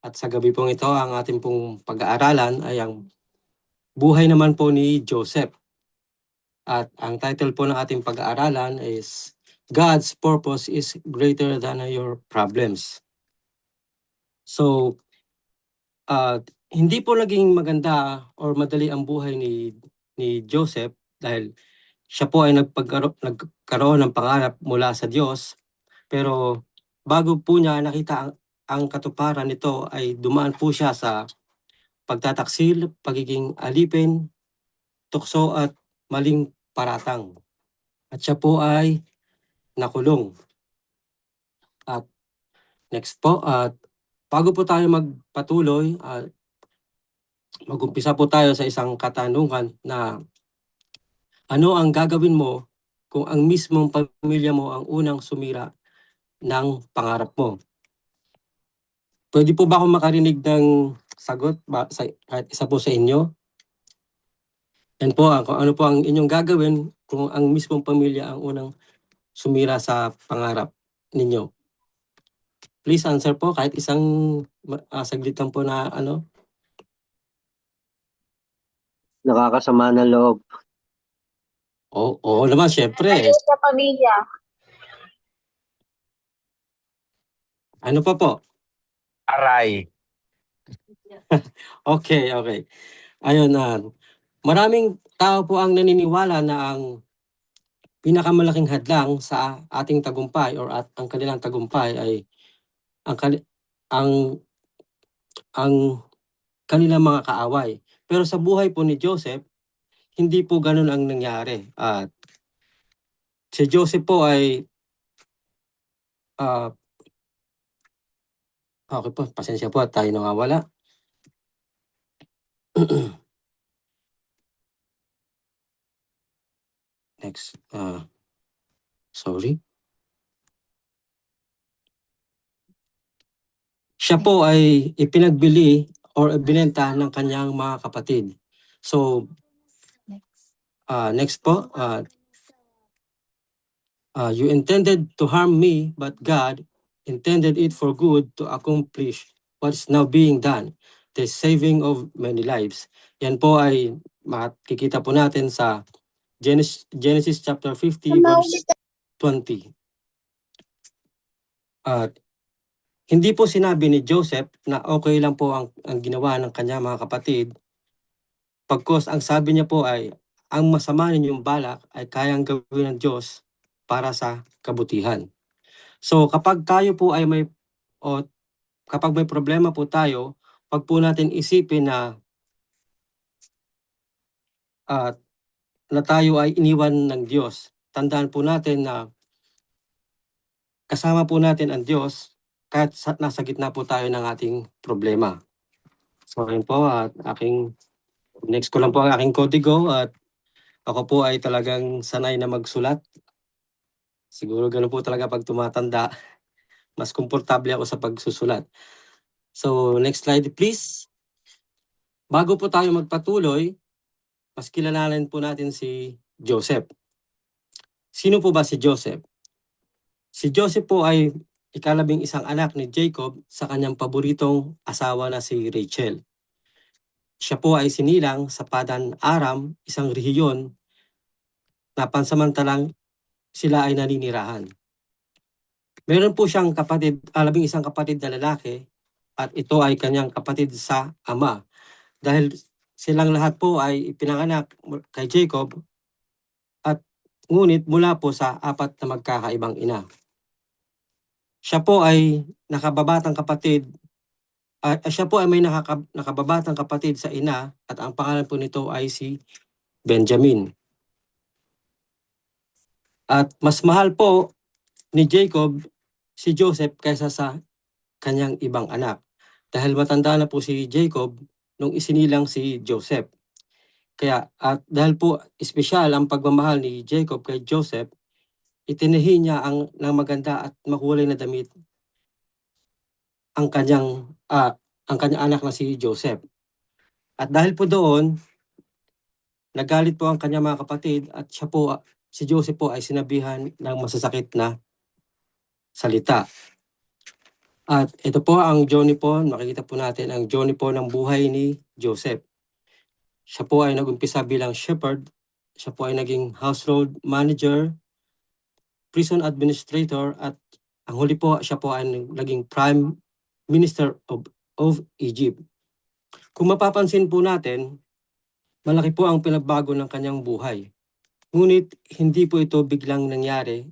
At sa gabi pong ito, ang ating pong pag-aaralan ay ang buhay naman po ni Joseph. At ang title po ng ating pag-aaralan is God's Purpose is Greater than Your Problems. So, hindi po naging maganda or madali ang buhay ni Joseph dahil siya po ay nagkaroon ng pangarap mula sa Diyos. Pero bago po niya nakita ang katuparan nito ay dumaan po siya sa pagtataksil, pagiging alipin, tukso at maling paratang. At siya po ay nakulong. At next po, at bago po tayo magpatuloy, mag-umpisa po tayo sa isang katanungan na ano ang gagawin mo kung ang mismong pamilya mo ang unang sumira ng pangarap mo? Pwede po ba akong makarinig ng sagot kahit isa po sa inyo? Yan po, kung ano po ang inyong gagawin kung ang mismong pamilya ang unang sumira sa pangarap ninyo. Please answer po kahit isang saglit lang po na ano. Nakakasama ng loob. Oo naman, syempre. Sa pamilya. Ano pa po? Aray. Okay. Ayun na. Maraming tao po ang naniniwala na ang pinakamalaking hadlang sa ating tagumpay or ang kanilang tagumpay ay ang kanilang mga kaaway. Pero sa buhay po ni Joseph, hindi po ganun ang nangyari. At si Joseph po ay okay po, pasensya po at tayo nawawala. Next. Sorry. Siya po ay ipinagbili or ibinenta ng kanyang mga kapatid. So, next po. You intended to harm me, but God intended it for good to accomplish what's now being done, the saving of many lives. Yan po ay makikita po natin sa Genesis chapter 50 verse 20. At hindi po sinabi ni Joseph na okay lang po ang ginawa ng kanyang mga kapatid. Pagkos ang sabi niya po ay ang masama ninyong balak ay kayang gawin ng Diyos para sa kabutihan. So kapag tayo po ay kapag may problema po tayo, pag po natin isipin na tayo ay iniwan ng Diyos, tandaan po natin na kasama po natin ang Diyos kahit nasa gitna po tayo ng ating problema. So ayun po, at next ko lang po ang aking kodigo at ako po ay talagang sanay na magsulat. Siguro ganoon po talaga pag tumatanda. Mas komportable ako sa pagsusulat. So, next slide please. Bago po tayo magpatuloy, mas kilalanin po natin si Joseph. Sino po ba si Joseph? Si Joseph po ay ikalabing isang anak ni Jacob sa kanyang paboritong asawa na si Rachel. Siya po ay sinilang sa Padan Aram, isang rehiyon na pansamantalang sila ay naninirahan. Meron po siyang labing isang kapatid na lalaki at ito ay kanyang kapatid sa ama. Dahil silang lahat po ay ipinanganak kay Jacob at ngunit mula po sa apat na magkakaibang ina. Siya po ay nakababatang kapatid siya po ay may nakababatang kapatid sa ina at ang pangalan po nito ay si Benjamin. At mas mahal po ni Jacob si Joseph kaysa sa kanyang ibang anak. Dahil matanda na po si Jacob nung isinilang si Joseph. Kaya at dahil po espesyal ang pagmamahal ni Jacob kay Joseph, itinahi niya ng maganda at makulay na damit ang kanyang anak na si Joseph. At dahil po doon, nagalit po ang kanyang mga kapatid at si Joseph po ay sinabihan ng masasakit na salita. At ito po ang journey po, makikita po natin ang journey po ng buhay ni Joseph. Siya po ay nag-umpisa bilang shepherd, siya po ay naging household manager, prison administrator, at ang huli po, siya po ay naging prime minister of Egypt. Kung mapapansin po natin, malaki po ang pinagbago ng kanyang buhay. Ngunit hindi po ito biglang nangyari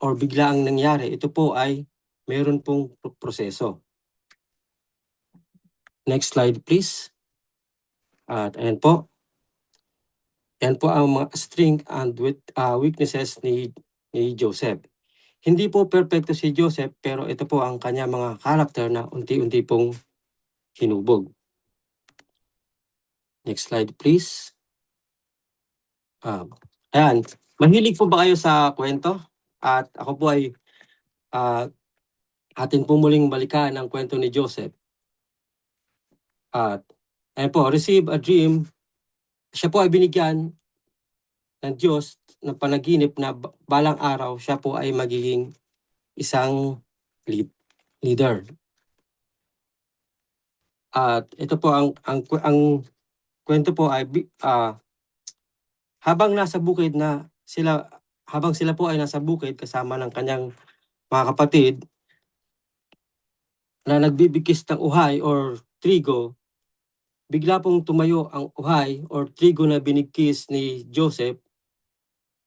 or biglaang nangyari. Ito po ay mayroon pong proseso. Next slide please. At ayan po. Yan po ang mga strength and weaknesses ni Joseph. Hindi po perfecto si Joseph, pero ito po ang kanya mga character na unti-unti pong hinubog. Next slide please. Ayan. Mahilig po ba kayo sa kwento? At ako po ay atin po muling balikan ang kwento ni Joseph. At ayan po, receive a dream. Siya po ay binigyan ng Diyos ng panaginip na balang araw siya po ay magiging isang leader. At ito po ang kwento po ay habang sila po ay nasa bukid kasama ng kanyang mga kapatid na nagbibigkis ng uhay or trigo, bigla pong tumayo ang uhay or trigo na binigkis ni Joseph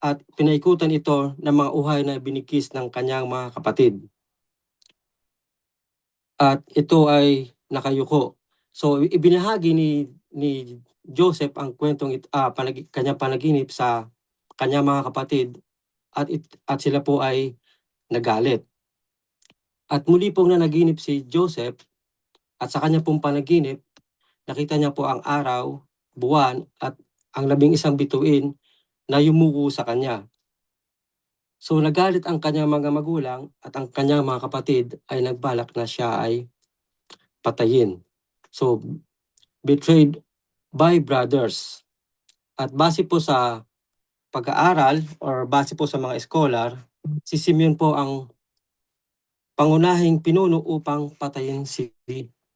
at pinaikutan ito ng mga uhay na binigkis ng kanyang mga kapatid. At ito ay nakayuko. So ibinahagi ni Joseph ang kwentong kanyang panaginip sa kanyang mga kapatid at sila po ay nagalit. At muli pong nanaginip si Joseph at sa kanya pong panaginip, nakita niya po ang araw, buwan at ang 11 bituin na yumuko sa kanya. So nagalit ang kanyang mga magulang at ang kanyang mga kapatid ay nagbalak na siya ay patayin. So betrayed by brothers. At base po sa pag-aaral or base po sa mga scholar, si Simeon po ang pangunahing pinuno upang patayin si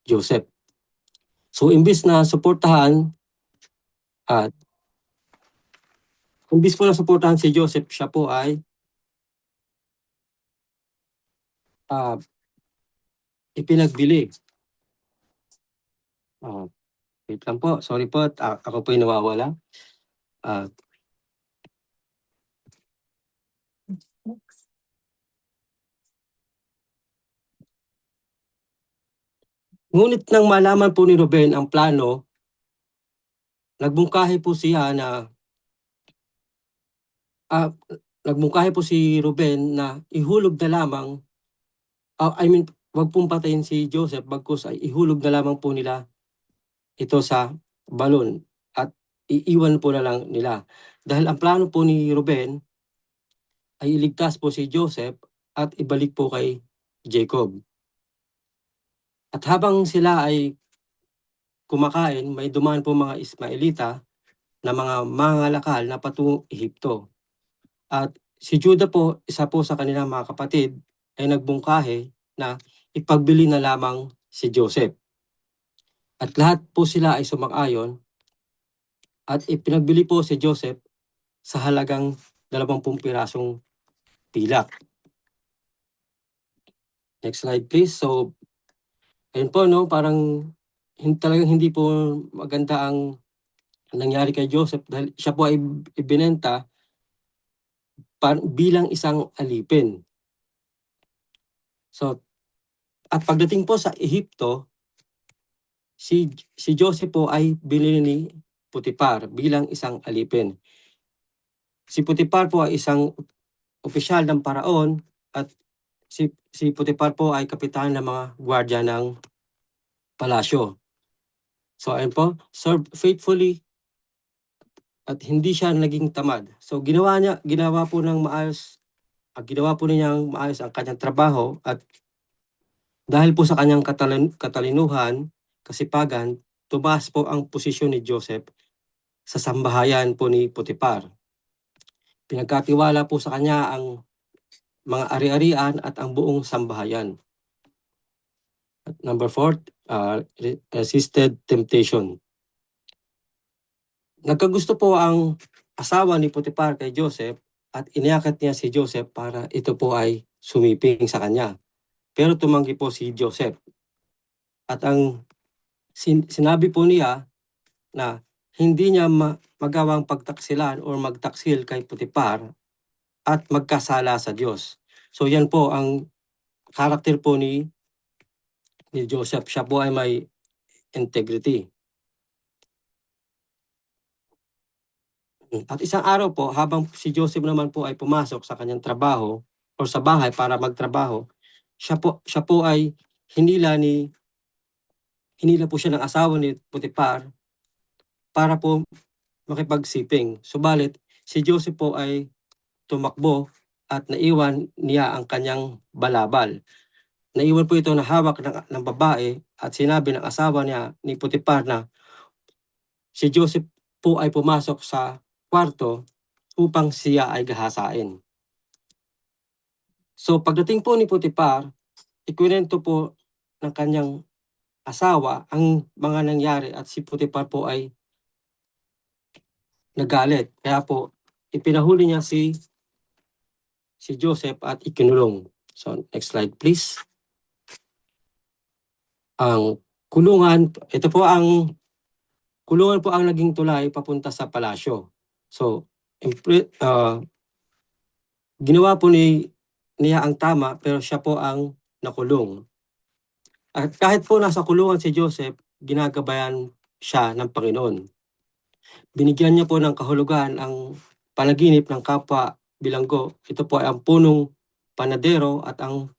Joseph. So imbis na suportahan si Joseph, siya po ay ipinagbili. Wait lang po, sorry po, ako po yung nawawala. Ngunit nang malaman po ni Ruben ang plano, nagbungkahi po si Ruben na ihulog na lamang, wag pong patayin si Joseph, bagkus ay ihulog na lamang po nila ito sa balon at iiwan po na lang nila. Dahil ang plano po ni Ruben ay iligtas po si Joseph at ibalik po kay Jacob. At habang sila ay kumakain, may dumaan po mga Ismaelita na mga mangalakal na patungong Ehipto. At si Judah po, isa po sa kanilang mga kapatid, ay nagbungkahi na ipagbili na lamang si Joseph. At lahat po sila ay sumang-ayon at ipinagbili po si Joseph sa halagang 20 pirasong pilak. Next slide please. So, ayun po, no, parang talagang hindi po maganda ang nangyari kay Joseph dahil siya po ay ibinenta bilang isang alipin. So, at pagdating po sa Ehipto, si Joseph po ay binili ni Potiphar bilang isang alipin. Si Potiphar po ay isang opisyal ng paraon at si Potiphar po ay kapitan ng mga gwardya ng palasyo. So ayun po, serve faithfully at hindi siya naging tamad. So ginawa po niyang maayos ang kanyang trabaho at dahil po sa kanyang katalinuhan, kasipagan, tumaas po ang posisyon ni Joseph sa sambahayan po ni Potiphar. Pinagkatiwala po sa kanya ang mga ari-arian at ang buong sambahayan. Number 4, resisted temptation. Nagkagusto po ang asawa ni Potiphar kay Joseph at iniakit niya si Joseph para ito po ay sumiping sa kanya. Pero tumanggi po si Joseph. At ang sinabi po niya na hindi niya magawang pagtaksilan o magtaksil kay Potiphar at magkasala sa Diyos. So yan po ang karakter po ni Joseph. Siya po ay may integrity. At isang araw po, habang si Joseph naman po ay pumasok sa kanyang trabaho o sa bahay para magtrabaho, siya po ay hinila po siya ng asawa ni Potiphar para po makipagsiping. Subalit, si Joseph po ay tumakbo at naiwan niya ang kanyang balabal. Naiwan po ito na hawak ng babae at sinabi ng asawa niya ni Potiphar na si Joseph po ay pumasok sa kwarto upang siya ay gahasain. So pagdating po ni Potiphar, ikwento po ng kanyang asawa ang mga nangyari at si Potiphar po ay nagalit. Kaya po ipinahuli niya si Joseph at ikinulong. So next slide please. Ang kulungan, ito po ang kulungan po ang naging tulay papunta sa palasyo. So ginawa po niya ang tama pero siya po ang nakulong. At kahit po nasa kulungan si Joseph, ginagabayan siya ng Panginoon. Binigyan niya po ng kahulugan ang panaginip ng kapwa bilanggo. Ito po ay ang punong panadero at ang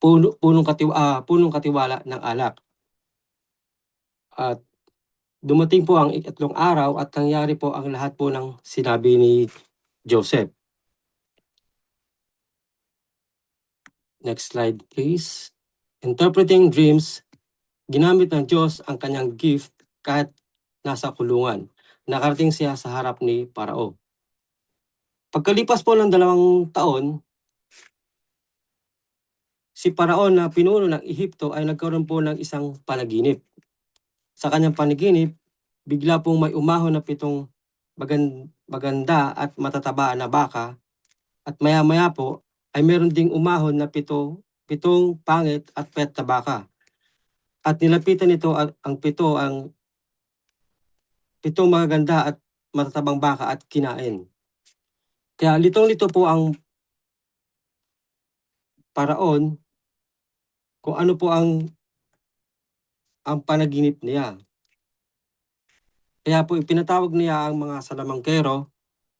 punong katiwala ng alak. At dumating po ang ikatlong araw at nangyari po ang lahat po ng sinabi ni Joseph. Next slide please. Interpreting dreams, ginamit ng Diyos ang kanyang gift kahit nasa kulungan. Nakarating siya sa harap ni Parao. Pagkalipas po ng 2 taon, si Parao na pinuno ng Ehipto ay nagkaroon po ng isang panaginip. Sa kanyang panaginip, bigla pong may umahon na 7 maganda at matataba na baka at maya-maya po ay meron ding umahon na 7 pangit at pet na baka. At nilapitan nito ang 7 magaganda at matatabang baka at kinain. Kaya litong-lito po ang Paraon kung ano po ang panaginip niya. Kaya po ipinatawag niya ang mga salamangkero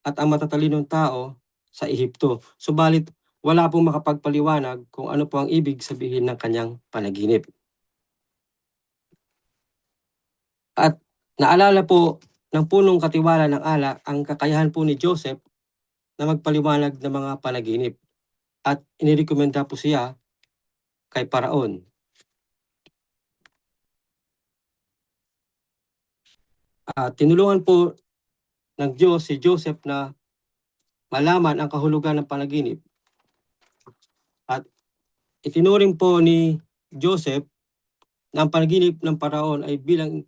at ang matatalinong tao sa Ehipto. Subalit wala pong makapagpaliwanag kung ano po ang ibig sabihin ng kanyang panaginip. At naalala po ng punong katiwala ng alak ang kakayahan po ni Joseph na magpaliwanag ng mga panaginip. At inirekomenda po siya kay Paraon. Tinulungan po ng Diyos si Joseph na malaman ang kahulugan ng panaginip. At itinuring po ni Joseph na ang panaginip ng Paraon ay bilang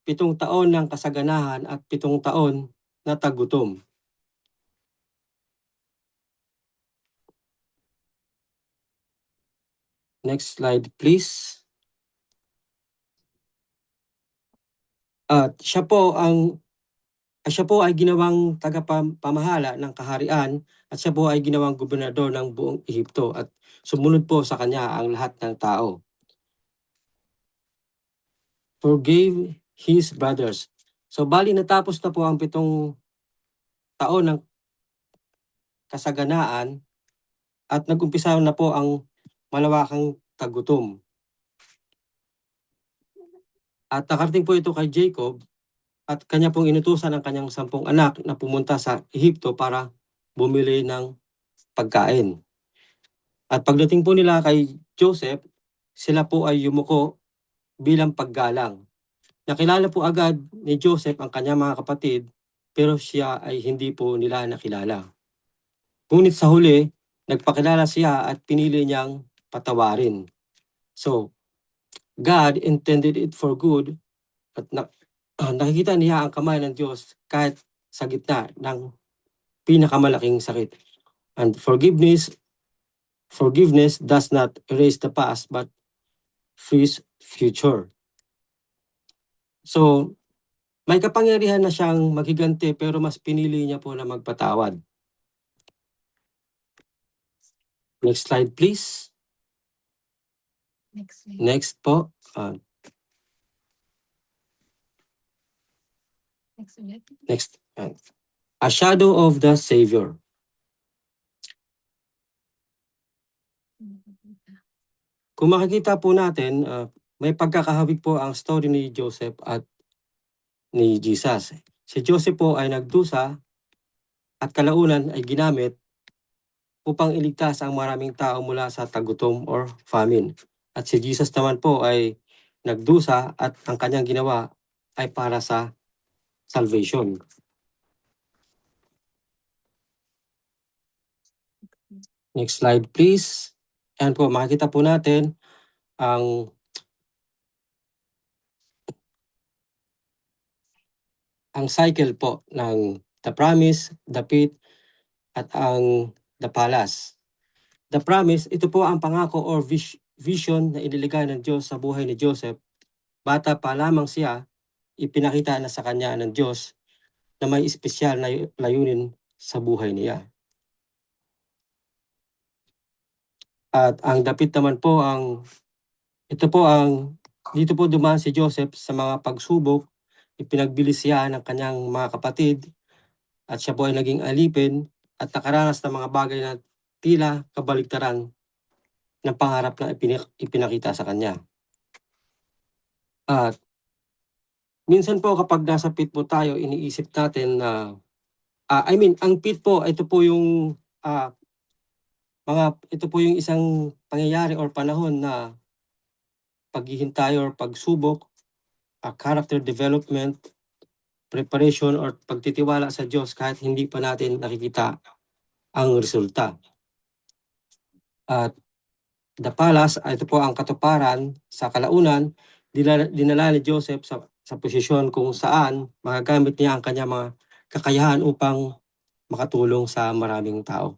7 taon ng kasaganahan at 7 taon na tagutom. Next slide please. At siya po ay ginawang tagapamahala ng kaharian at siya po ay ginawang gobernador ng buong Ehipto at sumunod po sa kanya ang lahat ng tao. Forgave his brothers. So bali natapos na po ang 7 taon ng kasaganaan at nag-umpisa na po ang malawakang tagutom. At nakarating po ito kay Jacob at kanya pong inutusan ang kanyang 10 anak na pumunta sa Ehipto para bumili ng pagkain. At pagdating po nila kay Joseph, sila po ay yumuko bilang paggalang. Nakilala po agad ni Joseph ang kanyang mga kapatid pero siya ay hindi po nila nakilala. Ngunit sa huli, nagpakilala siya at pinili niyang patawarin. So, God intended it for good at nakikita niya ang kamay ng Diyos kahit sa gitna ng pinakamalaking sakit. And forgiveness does not erase the past but frees future. So, may kapangyarihan na siyang maghiganti pero mas pinili niya po na magpatawad. Next slide please. Next slide. Next po. Next ulit. Next. A shadow of the Savior. Kung makikita po natin, may pagkakahawig po ang story ni Joseph at ni Jesus. Si Joseph po ay nagdusa at kalaunan ay ginamit upang iligtas ang maraming tao mula sa tagutom or famine. At si Jesus naman po ay nagdusa at ang kanyang ginawa ay para sa salvation. Next slide please. Ayan po, makikita po natin ang cycle po ng the promise, the pit, at ang the palace. The promise, ito po ang pangako or vision na iniligay ng Diyos sa buhay ni Joseph. Bata pa lamang siya, ipinakita na sa kanya ng Diyos na may espesyal na layunin sa buhay niya. At ang dapit naman po dito po dumaan si Joseph sa mga pagsubok, ipinagbilis siya ng kanyang mga kapatid at siya po ay naging alipin at nakaranas ng mga bagay na tila kabaligtaran ng pangarap na ipinakita sa kanya. At minsan po kapag nasa pit po tayo, iniisip natin na ang pit po, ito po yung isang pangyayari or panahon na paghihintay or pagsubok, character development, preparation or pagtitiwala sa Diyos kahit hindi pa natin nakikita ang resulta. At the palace, ito po ang katuparan sa kalaunan, dinala ni Joseph sa posisyon kung saan magagamit niya ang kanyang mga kakayahan upang makatulong sa maraming tao.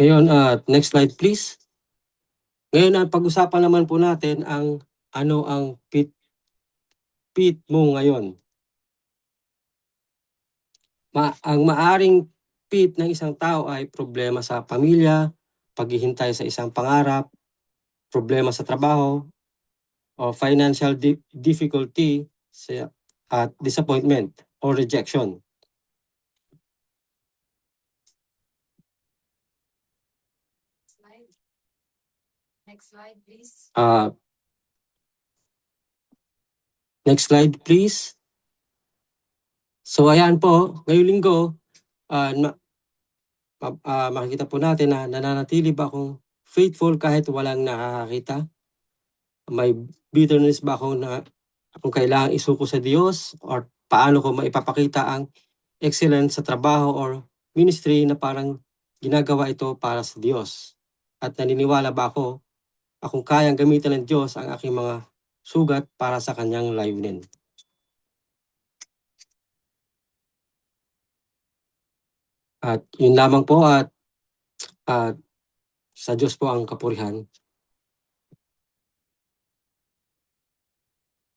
Ngayon, next slide please. Ngayon, pag-usapan naman po natin ang pit mo ngayon. Ang maaring pit ng isang tao ay problema sa pamilya, paghihintay sa isang pangarap, problema sa trabaho, o financial difficulty at disappointment or rejection. Slide. Next slide, please. Next slide, please. So ayan po, ngayong linggo, makikita po natin na nananatili ba akong faithful kahit walang nakakakita? May bitterness ba ako na kung kailangan isuko sa Diyos? Or paano ko maipapakita ang excellence sa trabaho or ministry na parang ginagawa ito para sa Diyos? At naniniwala ba akong kayang gamitan ng Diyos ang aking mga sugat para sa kanyang layunin? At yun lamang po at sa Diyos po ang kapurihan.